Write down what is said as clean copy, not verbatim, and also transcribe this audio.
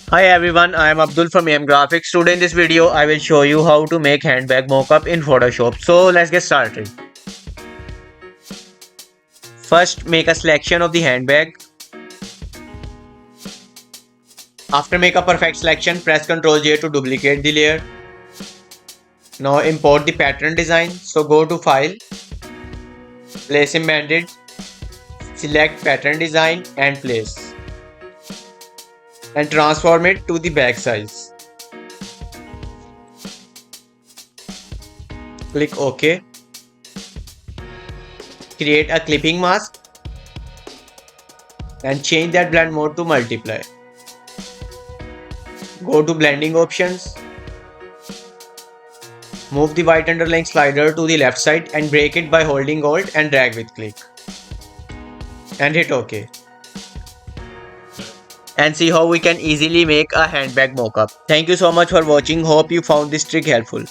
Hi everyone, I am Abdul from AM Graphix. Today in this video, I will show you how to make handbag mockup in Photoshop. So let's get started. First, make a selection of the handbag. After make a perfect selection, press Ctrl J to duplicate the layer. Now import the pattern design. So go to File, Place Embedded, select Pattern Design and Place. And transform it to the bag size. Click OK. Create a clipping mask and change that blend mode to multiply. Go to blending options. Move the white underlying slider to the left side and break it by holding Alt and drag with click. And hit OK. And see how we can easily make a handbag mockup. Thank you so much for watching. Hope you found this trick helpful.